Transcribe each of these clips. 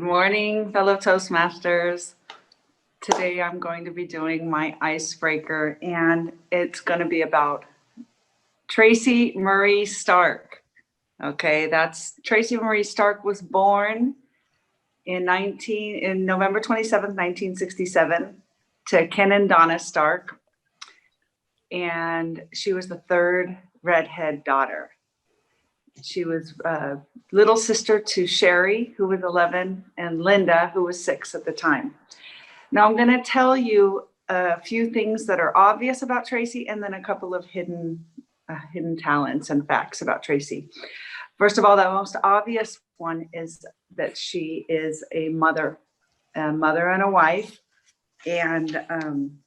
Good morning, fellow Toastmasters. Today I'm going to be doing my icebreaker, and it's going to be about Tracy Marie Stark. Okay, that's Tracy Marie Stark was born in November 27th, 1967, to Ken and Donna Stark, and she was the third redhead daughter. She was little sister to Sherry, who was 11, and Linda, who was 6 at the time. Now I'm going to tell you a few things that are obvious about Tracy, and then a couple of hidden talents and facts about Tracy. First of all, the most obvious one is that she is a mother and a wife, and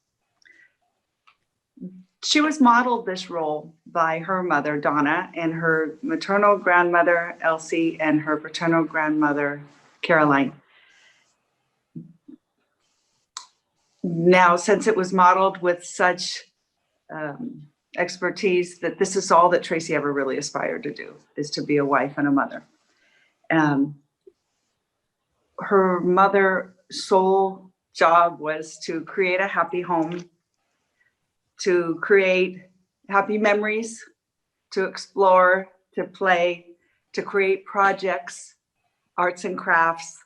she was modeled this role by her mother, Donna, and her maternal grandmother, Elsie, and her paternal grandmother, Caroline. Now, since it was modeled with such expertise, that this is all that Tracy ever really aspired to do, is to be a wife and a mother. Her mother's sole job was to create a happy home, to create happy memories, to explore, to play, to create projects, arts and crafts,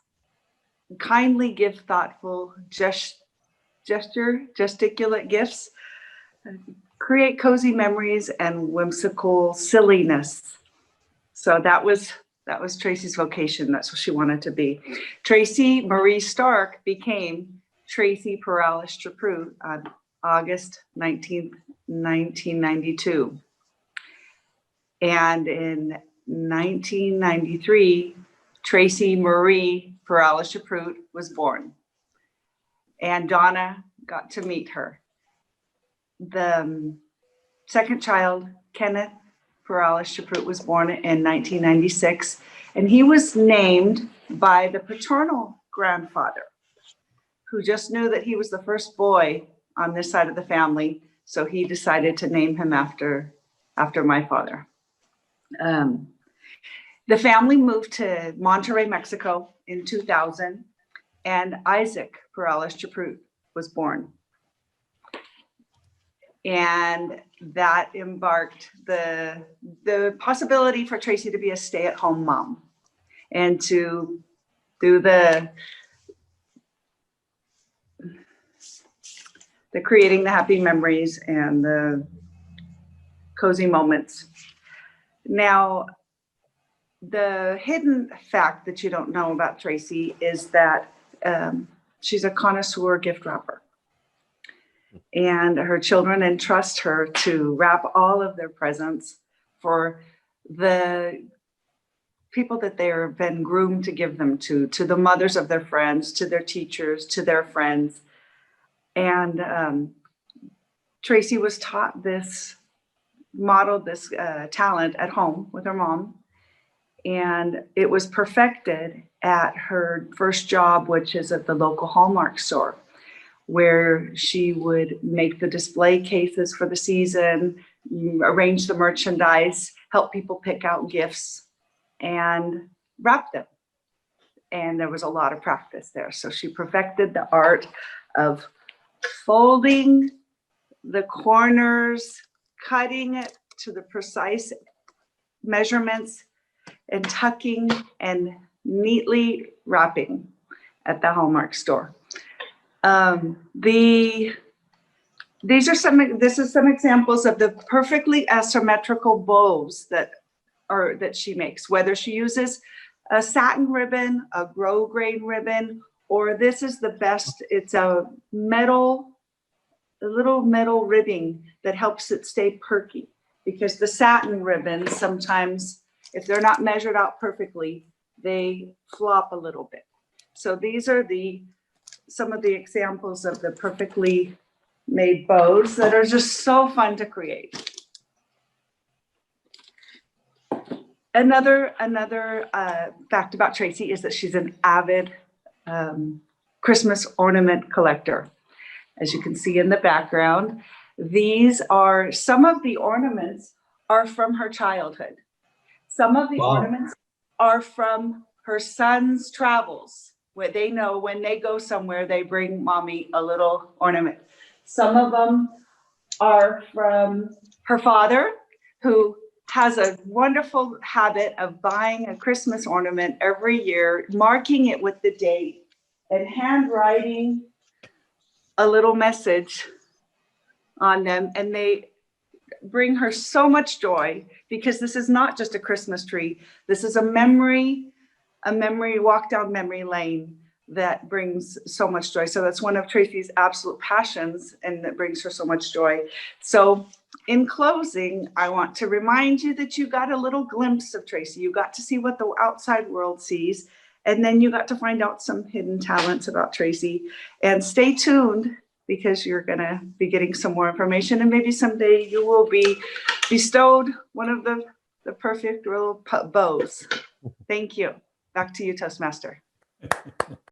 kindly give thoughtful gesticulate gifts, create cozy memories, and whimsical silliness. So that was Tracy's vocation. That's what she wanted to be. Tracy Marie Stark became Tracy Perales Chaprut on August 19th, 1992. And in 1993, Tracy Marie Perales Chaprut was born. And Donna got to meet her. The second child, Kenneth Perales Chaprut, was born in 1996, and he was named by the paternal grandfather, who just knew that he was the first boy on this side of the family, so he decided to name him after my father. The family moved to Monterrey, Mexico in 2000, and Isaac Perales Chaprut was born. And that embarked the possibility for Tracy to be a stay-at-home mom and to do the creating the happy memories and the cozy moments. Now, the hidden fact that you don't know about Tracy is that she's a connoisseur gift wrapper. And her children entrust her to wrap all of their presents for the people that they've been groomed to give them to the mothers of their friends, to their teachers, to their friends. And Tracy was taught modeled this talent at home with her mom. And it was perfected at her first job, which is at the local Hallmark store, where she would make the display cases for the season, arrange the merchandise, help people pick out gifts, and wrap them. And there was a lot of practice there. So she perfected the art of folding the corners, cutting it to the precise measurements, and tucking and neatly wrapping at the Hallmark store. This is some examples of the perfectly asymmetrical bows that she makes, whether she uses a satin ribbon, a grosgrain ribbon, or this is the best. It's a little metal ribbing that helps it stay perky, because the satin ribbons sometimes, if they're not measured out perfectly, they flop a little bit. So these are some of the examples of the perfectly made bows that are just so fun to create. Another fact about Tracy is that she's an avid Christmas ornament collector. As you can see in the background, these are some of the ornaments are from her childhood. Some of the ornaments are from her son's travels. where they know when they go somewhere, they bring mommy a little ornament. Some of them are from her father, who has a wonderful habit of buying a Christmas ornament every year, marking it with the date, and handwriting a little message on them. And they bring her so much joy, because this is not just a Christmas tree. This is a memory walk down memory lane that brings so much joy. So that's one of Tracy's absolute passions, and that brings her so much joy. So in closing, I want to remind you that you got a little glimpse of Tracy. You got to see what the outside world sees, and then you got to find out some hidden talents about Tracy. And stay tuned, because you're going to be getting some more information, and maybe someday you will be bestowed one of the perfect little bows. Thank you. Back to you, Toastmaster.